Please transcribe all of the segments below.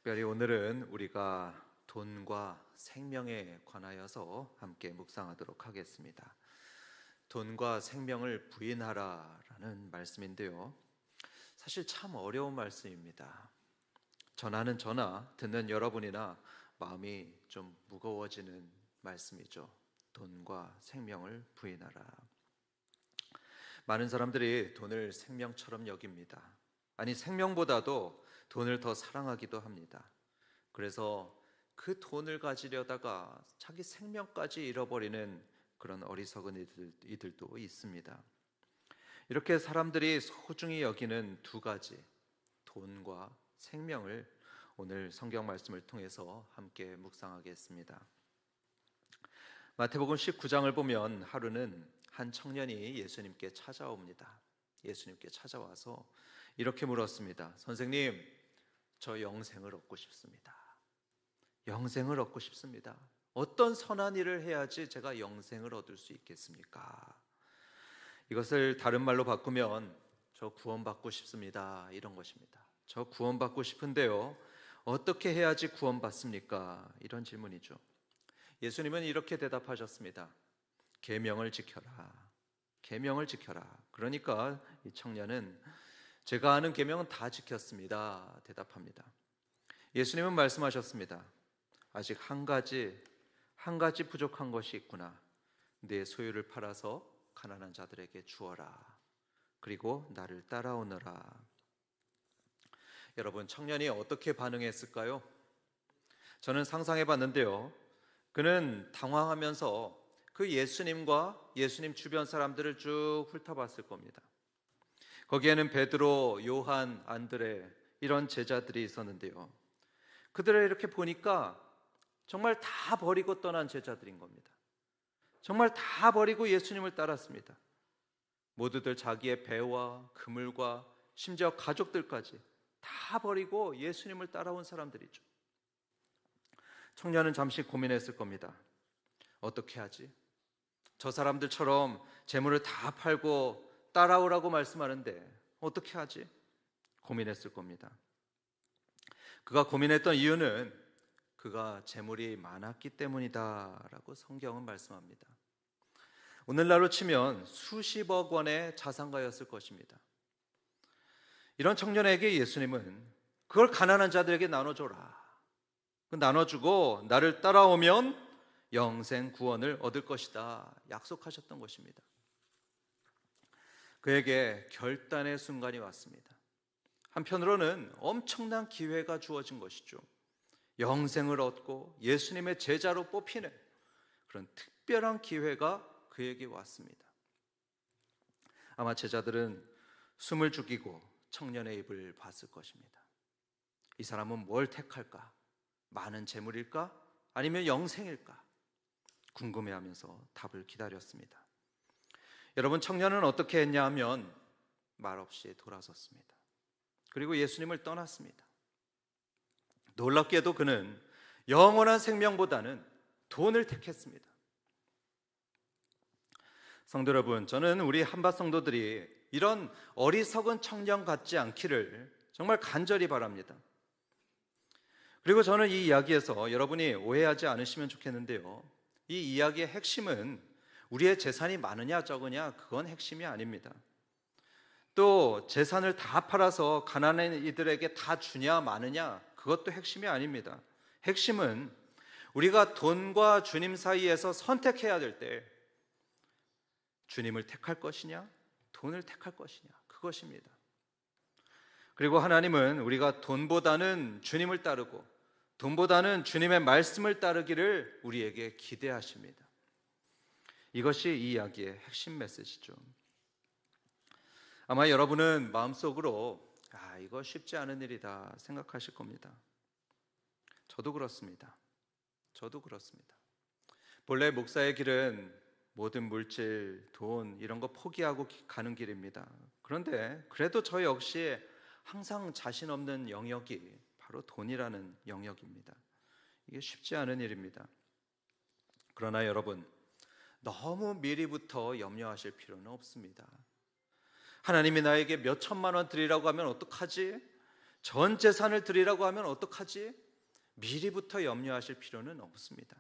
특별히 오늘은 우리가 돈과 생명에 관하여서 함께 묵상하도록 하겠습니다. 돈과 생명을 부인하라라는 말씀인데요. 사실 참 어려운 말씀입니다. 전하는 저나 듣는 여러분이나 마음이 좀 무거워지는 말씀이죠. 돈과 생명을 부인하라. 많은 사람들이 돈을 생명처럼 여깁니다. 아니, 생명보다도 돈을 더 사랑하기도 합니다. 그래서 그 돈을 가지려다가 자기 생명까지 잃어버리는 그런 어리석은 이들도 있습니다. 이렇게 사람들이 소중히 여기는 두 가지, 돈과 생명을 오늘 성경 말씀을 통해서 함께 묵상하겠습니다. 마태복음 19장을 보면 하루는 한 청년이 예수님께 찾아옵니다. 예수님께 찾아와서 이렇게 물었습니다. 선생님, 저 영생을 얻고 싶습니다. 영생을 얻고 싶습니다. 어떤 선한 일을 해야지 제가 영생을 얻을 수 있겠습니까? 이것을 다른 말로 바꾸면 저 구원받고 싶습니다, 이런 것입니다. 저 구원받고 싶은데요, 어떻게 해야지 구원받습니까? 이런 질문이죠. 예수님은 이렇게 대답하셨습니다. 계명을 지켜라. 계명을 지켜라. 그러니까 이 청년은 제가 아는 계명은 다 지켰습니다, 대답합니다. 예수님은 말씀하셨습니다. 아직 한 가지 부족한 것이 있구나. 네 소유를 팔아서 가난한 자들에게 주어라. 그리고 나를 따라오너라. 여러분, 청년이 어떻게 반응했을까요? 저는 상상해 봤는데요, 그는 당황하면서 그 예수님과 예수님 주변 사람들을 쭉 훑어봤을 겁니다. 거기에는 베드로, 요한, 안드레 이런 제자들이 있었는데요, 그들을 이렇게 보니까 정말 다 버리고 떠난 제자들인 겁니다. 정말 다 버리고 예수님을 따랐습니다. 모두들 자기의 배와 그물과 심지어 가족들까지 다 버리고 예수님을 따라온 사람들이죠. 청년은 잠시 고민했을 겁니다. 어떻게 하지? 저 사람들처럼 재물을 다 팔고 따라오라고 말씀하는데 어떻게 하지? 고민했을 겁니다. 그가 고민했던 이유는 그가 재물이 많았기 때문이다라고 성경은 말씀합니다. 오늘날로 치면 수십억 원의 자산가였을 것입니다. 이런 청년에게 예수님은 그걸 가난한 자들에게 나눠줘라. 나눠주고 나를 따라오면 영생 구원을 얻을 것이다, 약속하셨던 것입니다. 그에게 결단의 순간이 왔습니다. 한편으로는 엄청난 기회가 주어진 것이죠. 영생을 얻고 예수님의 제자로 뽑히는 그런 특별한 기회가 그에게 왔습니다. 아마 제자들은 숨을 죽이고 청년의 입을 봤을 것입니다. 이 사람은 뭘 택할까? 많은 재물일까? 아니면 영생일까? 궁금해하면서 답을 기다렸습니다. 여러분, 청년은 어떻게 했냐 하면 말없이 돌아섰습니다. 그리고 예수님을 떠났습니다. 놀랍게도 그는 영원한 생명보다는 돈을 택했습니다. 성도 여러분, 저는 우리 한밭 성도들이 이런 어리석은 청년 같지 않기를 정말 간절히 바랍니다. 그리고 저는 이 이야기에서 여러분이 오해하지 않으시면 좋겠는데요, 이 이야기의 핵심은 우리의 재산이 많으냐 적으냐, 그건 핵심이 아닙니다. 또 재산을 다 팔아서 가난한 이들에게 다 주냐 마느냐, 그것도 핵심이 아닙니다. 핵심은 우리가 돈과 주님 사이에서 선택해야 될 때 주님을 택할 것이냐, 돈을 택할 것이냐, 그것입니다. 그리고 하나님은 우리가 돈보다는 주님을 따르고 돈보다는 주님의 말씀을 따르기를 우리에게 기대하십니다. 이것이 이 이야기의 핵심 메시지죠. 아마 여러분은 마음속으로 이거 쉽지 않은 일이다 생각하실 겁니다. 저도 그렇습니다. 본래 목사의 길은 모든 물질, 돈 이런 거 포기하고 가는 길입니다. 그런데 그래도 저 역시 항상 자신 없는 영역이 바로 돈이라는 영역입니다. 이게 쉽지 않은 일입니다. 그러나 여러분, 너무 미리부터 염려하실 필요는 없습니다. 하나님이 나에게 몇 천만 원 드리라고 하면 어떡하지? 전 재산을 드리라고 하면 어떡하지? 미리부터 염려하실 필요는 없습니다.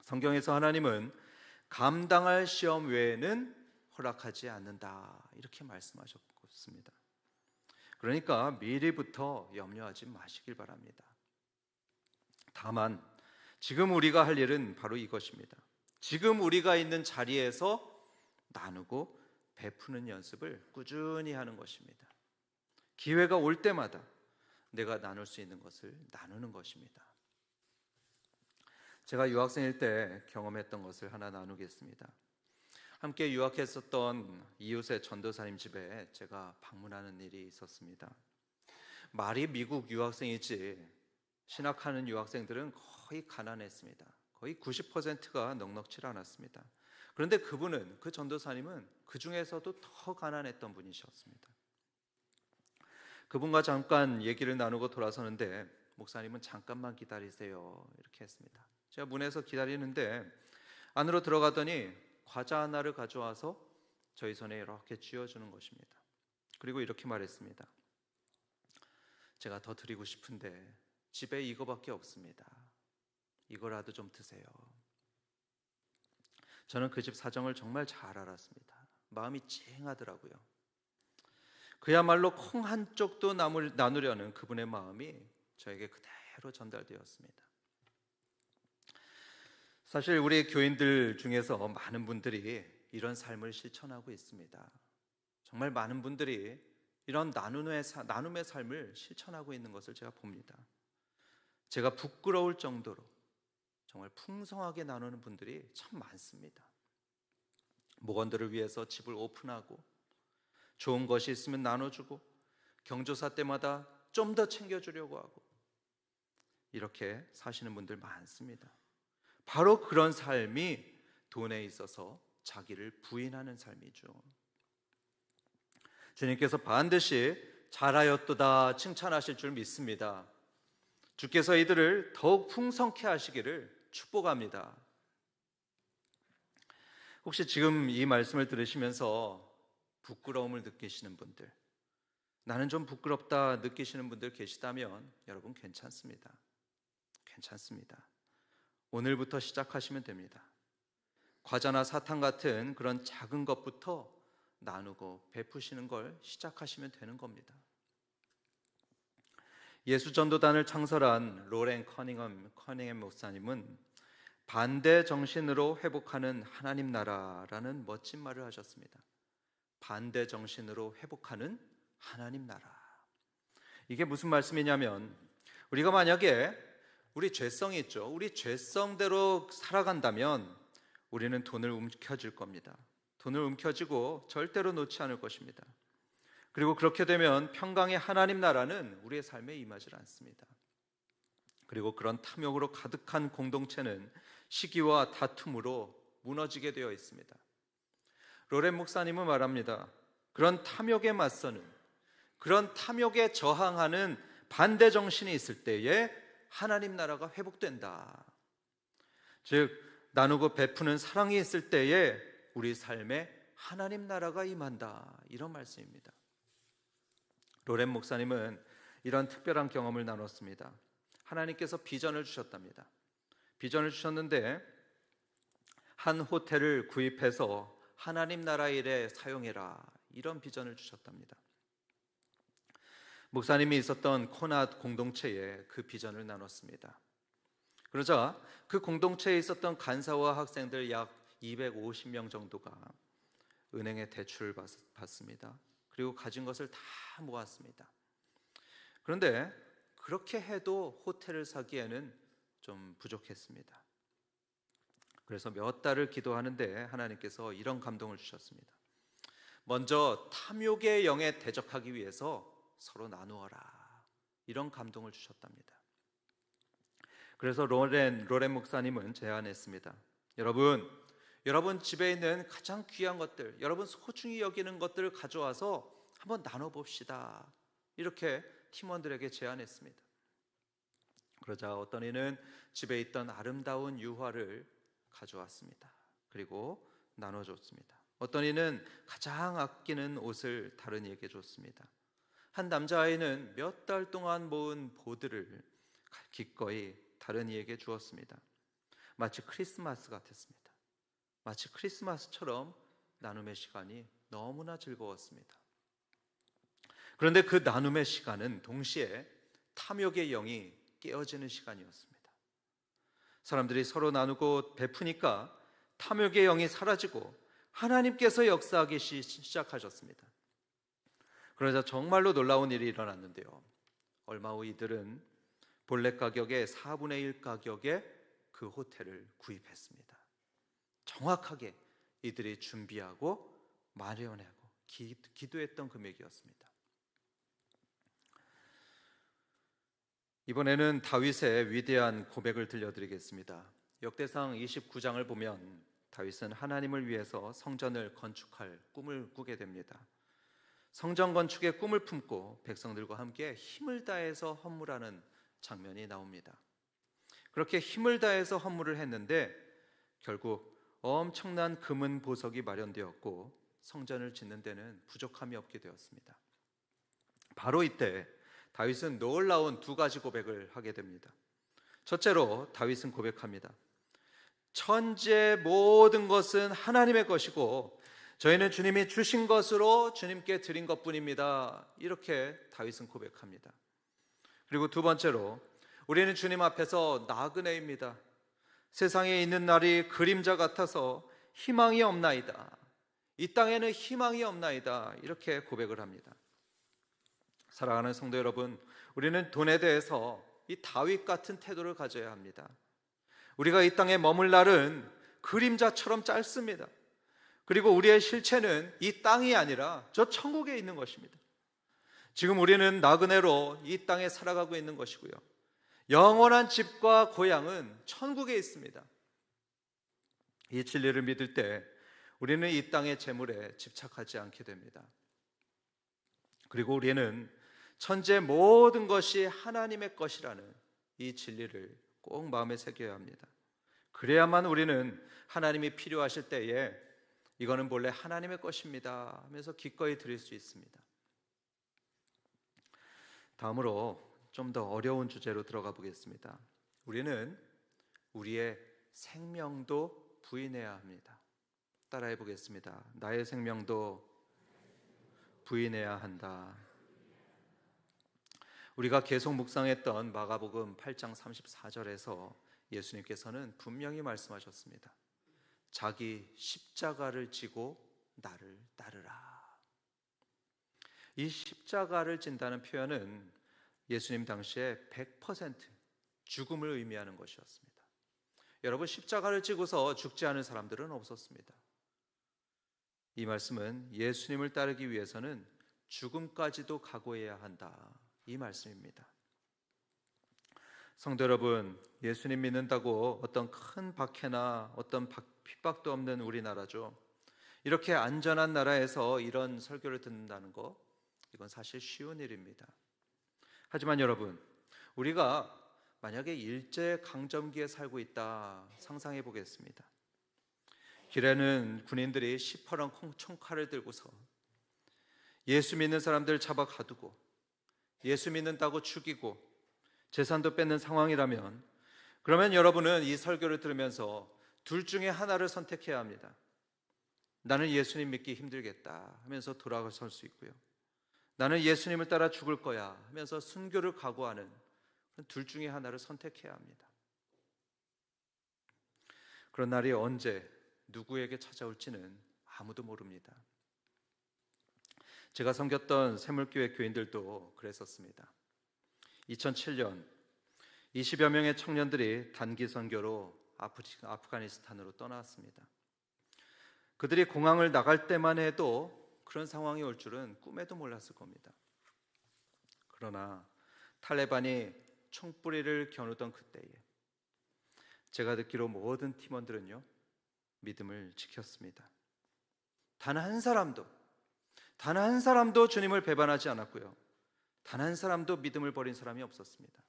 성경에서 하나님은 감당할 시험 외에는 허락하지 않는다 이렇게 말씀하셨습니다. 그러니까 미리부터 염려하지 마시길 바랍니다. 다만 지금 우리가 할 일은 바로 이것입니다. 지금 우리가 있는 자리에서 나누고 베푸는 연습을 꾸준히 하는 것입니다. 기회가 올 때마다 내가 나눌 수 있는 것을 나누는 것입니다. 제가 유학생일 때 경험했던 것을 하나 나누겠습니다. 함께 유학했었던 이웃의 전도사님 집에 제가 방문하는 일이 있었습니다. 말이 미국 유학생이지 신학하는 유학생들은 거의 가난했습니다. 거의 90%가 넉넉치 않았습니다. 그런데 그 전도사님은 그 중에서도 더 가난했던 분이셨습니다. 그분과 잠깐 얘기를 나누고 돌아서는데 목사님은 잠깐만 기다리세요 이렇게 했습니다. 제가 문에서 기다리는데 안으로 들어가더니 과자 하나를 가져와서 저희 손에 이렇게 쥐어주는 것입니다. 그리고 이렇게 말했습니다. 제가 더 드리고 싶은데 집에 이거밖에 없습니다. 이거라도 좀 드세요. 저는 그 집 사정을 정말 잘 알았습니다. 마음이 찡하더라고요. 그야말로 콩 한 쪽도 나누려는 그분의 마음이 저에게 그대로 전달되었습니다. 사실 우리 교인들 중에서 많은 분들이 이런 삶을 실천하고 있습니다. 정말 많은 분들이 이런 나눔의 삶을 실천하고 있는 것을 제가 봅니다. 제가 부끄러울 정도로 정말 풍성하게 나누는 분들이 참 많습니다. 목원들을 위해서 집을 오픈하고 좋은 것이 있으면 나눠주고 경조사 때마다 좀 더 챙겨주려고 하고 이렇게 사시는 분들 많습니다. 바로 그런 삶이 돈에 있어서 자기를 부인하는 삶이죠. 주님께서 반드시 잘하였도다 칭찬하실 줄 믿습니다. 주께서 이들을 더욱 풍성케 하시기를 축복합니다. 혹시 지금 이 말씀을 들으시면서 부끄러움을 느끼시는 분들, 나는 좀 부끄럽다 느끼시는 분들 계시다면 여러분 괜찮습니다. 괜찮습니다. 오늘부터 시작하시면 됩니다. 과자나 사탕 같은 그런 작은 것부터 나누고 베푸시는 걸 시작하시면 되는 겁니다. 예수전도단을 창설한 로렌 커닝엄 목사님은 반대 정신으로 회복하는 하나님 나라라는 멋진 말을 하셨습니다. 반대 정신으로 회복하는 하나님 나라. 이게 무슨 말씀이냐면 우리가 만약에 우리 죄성이 있죠. 우리 죄성대로 살아간다면 우리는 돈을 움켜쥘 겁니다. 돈을 움켜쥐고 절대로 놓지 않을 것입니다. 그리고 그렇게 되면 평강의 하나님 나라는 우리의 삶에 임하지 않습니다. 그리고 그런 탐욕으로 가득한 공동체는 시기와 다툼으로 무너지게 되어 있습니다. 로렌 목사님은 말합니다. 그런 탐욕에 맞서는, 그런 탐욕에 저항하는 반대 정신이 있을 때에 하나님 나라가 회복된다. 즉 나누고 베푸는 사랑이 있을 때에 우리 삶에 하나님 나라가 임한다. 이런 말씀입니다. 로렌 목사님은 이런 특별한 경험을 나눴습니다. 하나님께서 비전을 주셨답니다. 비전을 주셨는데 한 호텔을 구입해서 하나님 나라 일에 사용해라. 이런 비전을 주셨답니다. 목사님이 있었던 코낫 공동체에 그 비전을 나눴습니다. 그러자 그 공동체에 있었던 간사와 학생들 약 250명 정도가 은행에 대출을 받습니다. 그리고 가진 것을 다 모았습니다. 그런데 그렇게 해도 호텔을 사기에는 좀 부족했습니다. 그래서 몇 달을 기도하는데 하나님께서 이런 감동을 주셨습니다. 먼저 탐욕의 영에 대적하기 위해서 서로 나누어라. 이런 감동을 주셨답니다. 그래서 로렌 목사님은 제안했습니다. 여러분 집에 있는 가장 귀한 것들, 여러분 소중히 여기는 것들을 가져와서 한번 나눠봅시다. 이렇게 팀원들에게 제안했습니다. 그러자 어떤 이는 집에 있던 아름다운 유화를 가져왔습니다. 그리고 나눠줬습니다. 어떤 이는 가장 아끼는 옷을 다른 이에게 줬습니다. 한 남자아이는 몇 달 동안 모은 보드를 기꺼이 다른 이에게 주었습니다. 마치 크리스마스 같았습니다. 마치 크리스마스처럼 나눔의 시간이 너무나 즐거웠습니다. 그런데 그 나눔의 시간은 동시에 탐욕의 영이 깨어지는 시간이었습니다. 사람들이 서로 나누고 베푸니까 탐욕의 영이 사라지고 하나님께서 역사하기 시작하셨습니다. 그러자 정말로 놀라운 일이 일어났는데요. 얼마 후 이들은 본래 가격의 4분의 1 가격에 그 호텔을 구입했습니다. 정확하게 이들이 준비하고 마련하고 기도했던 금액이었습니다. 이번에는 다윗의 위대한 고백을 들려드리겠습니다. 역대상 29장을 보면 다윗은 하나님을 위해서 성전을 건축할 꿈을 꾸게 됩니다. 성전 건축의 꿈을 품고 백성들과 함께 힘을 다해서 헌물하는 장면이 나옵니다. 그렇게 힘을 다해서 헌물을 했는데 결국 엄청난 금은 보석이 마련되었고 성전을 짓는 데는 부족함이 없게 되었습니다. 바로 이때 다윗은 놀라운 두 가지 고백을 하게 됩니다. 첫째로 다윗은 고백합니다. 천지의 모든 것은 하나님의 것이고 저희는 주님이 주신 것으로 주님께 드린 것뿐입니다. 이렇게 다윗은 고백합니다. 그리고 두 번째로 우리는 주님 앞에서 나그네입니다. 세상에 있는 날이 그림자 같아서 희망이 없나이다. 이 땅에는 희망이 없나이다. 이렇게 고백을 합니다. 사랑하는 성도 여러분, 우리는 돈에 대해서 이 다윗 같은 태도를 가져야 합니다. 우리가 이 땅에 머물 날은 그림자처럼 짧습니다. 그리고 우리의 실체는 이 땅이 아니라 저 천국에 있는 것입니다. 지금 우리는 나그네로 이 땅에 살아가고 있는 것이고요. 영원한 집과 고향은 천국에 있습니다. 이 진리를 믿을 때 우리는 이 땅의 재물에 집착하지 않게 됩니다. 그리고 우리는 천지의 모든 것이 하나님의 것이라는 이 진리를 꼭 마음에 새겨야 합니다. 그래야만 우리는 하나님이 필요하실 때에 이거는 본래 하나님의 것입니다 하면서 기꺼이 드릴 수 있습니다. 다음으로 좀 더 어려운 주제로 들어가 보겠습니다. 우리는 우리의 생명도 부인해야 합니다. 따라해 보겠습니다. 나의 생명도 부인해야 한다. 우리가 계속 묵상했던 마가복음 8장 34절에서 예수님께서는 분명히 말씀하셨습니다. 자기 십자가를 지고 나를 따르라. 이 십자가를 진다는 표현은 예수님 당시에 100% 죽음을 의미하는 것이었습니다. 여러분, 십자가를 지고서 죽지 않은 사람들은 없었습니다. 이 말씀은 예수님을 따르기 위해서는 죽음까지도 각오해야 한다, 이 말씀입니다. 성도 여러분, 예수님 믿는다고 어떤 큰 박해나 어떤 핍박도 없는 우리나라죠. 이렇게 안전한 나라에서 이런 설교를 듣는다는 거, 이건 사실 쉬운 일입니다. 하지만 여러분, 우리가 만약에 일제강점기에 살고 있다 상상해 보겠습니다. 길에는 군인들이 시퍼런 총칼을 들고서 예수 믿는 사람들 잡아 가두고 예수 믿는다고 죽이고 재산도 뺏는 상황이라면, 그러면 여러분은 이 설교를 들으면서 둘 중에 하나를 선택해야 합니다. 나는 예수님 믿기 힘들겠다 하면서 돌아설 수 있고요. 나는 예수님을 따라 죽을 거야 하면서 순교를 각오하는 둘 중에 하나를 선택해야 합니다. 그런 날이 언제 누구에게 찾아올지는 아무도 모릅니다. 제가 섬겼던 샘물교회 교인들도 그랬었습니다. 2007년 20여 명의 청년들이 단기 선교로 아프가니스탄으로 떠났습니다. 그들이 공항을 나갈 때만 해도 그런 상황이 올 줄은 꿈에도 몰랐을 겁니다. 그러나 탈레반이 총뿌리를 겨누던 그때에 제가 듣기로 모든 팀원들은요, 믿음을 지켰습니다. 단 한 사람도 주님을 배반하지 않았고요, 단 한 사람도 믿음을 버린 사람이 없었습니다.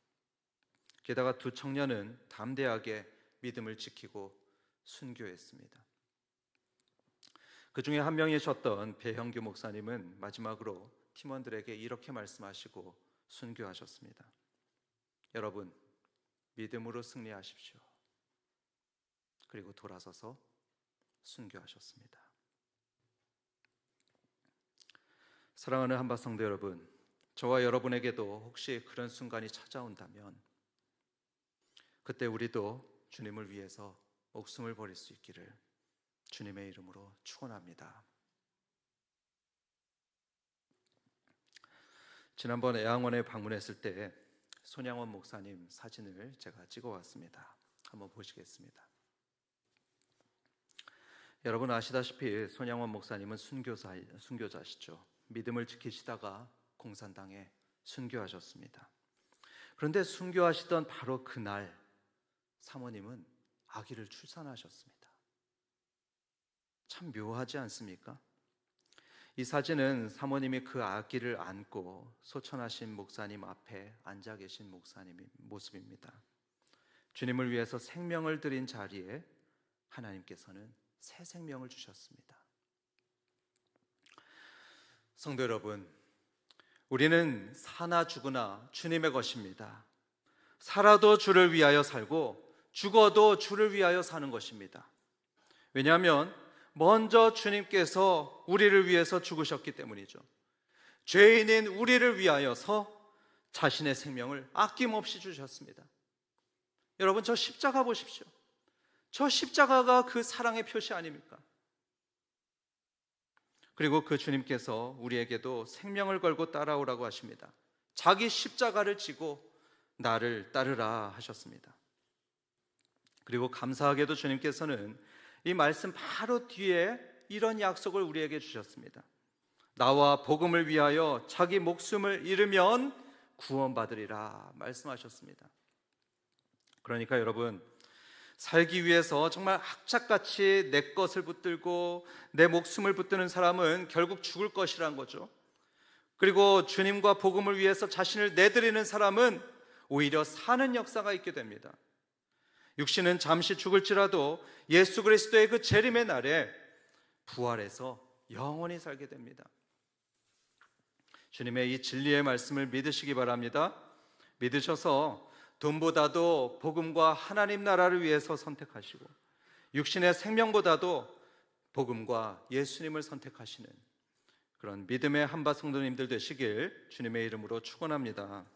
게다가 두 청년은 담대하게 믿음을 지키고 순교했습니다. 그 중에 한 명이셨던 배형규 목사님은 마지막으로 팀원들에게 이렇게 말씀하시고 순교하셨습니다. 여러분, 믿음으로 승리하십시오. 그리고 돌아서서 순교하셨습니다. 사랑하는 한밭성도 여러분, 저와 여러분에게도 혹시 그런 순간이 찾아온다면 그때 우리도 주님을 위해서 목숨을 버릴 수 있기를 주님의 이름으로 축원합니다. 지난번 애양원에 방문했을 때 손양원 목사님 사진을 제가 찍어왔습니다. 한번 보시겠습니다. 여러분 아시다시피 손양원 목사님은 순교자시죠. 믿음을 지키시다가 공산당에 순교하셨습니다. 그런데 순교하시던 바로 그날 사모님은 아기를 출산하셨습니다. 참 묘하지 않습니까? 이 사진은 사모님이 그 아기를 안고 소천하신 목사님 앞에 앉아 계신 목사님의 모습입니다. 주님을 위해서 생명을 드린 자리에 하나님께서는 새 생명을 주셨습니다. 성도 여러분, 우리는 사나 죽으나 주님의 것입니다. 살아도 주를 위하여 살고 죽어도 주를 위하여 사는 것입니다. 왜냐하면 먼저 주님께서 우리를 위해서 죽으셨기 때문이죠. 죄인인 우리를 위하여서 자신의 생명을 아낌없이 주셨습니다. 여러분, 저 십자가 보십시오. 저 십자가가 그 사랑의 표시 아닙니까? 그리고 그 주님께서 우리에게도 생명을 걸고 따라오라고 하십니다. 자기 십자가를 지고 나를 따르라 하셨습니다. 그리고 감사하게도 주님께서는 이 말씀 바로 뒤에 이런 약속을 우리에게 주셨습니다. 나와 복음을 위하여 자기 목숨을 잃으면 구원받으리라 말씀하셨습니다. 그러니까 여러분, 살기 위해서 정말 악착같이 내 것을 붙들고 내 목숨을 붙드는 사람은 결국 죽을 것이라는 거죠. 그리고 주님과 복음을 위해서 자신을 내드리는 사람은 오히려 사는 역사가 있게 됩니다. 육신은 잠시 죽을지라도 예수 그리스도의 그 재림의 날에 부활해서 영원히 살게 됩니다. 주님의 이 진리의 말씀을 믿으시기 바랍니다. 믿으셔서 돈보다도 복음과 하나님 나라를 위해서 선택하시고 육신의 생명보다도 복음과 예수님을 선택하시는 그런 믿음의 한밭 성도님들 되시길 주님의 이름으로 축원합니다.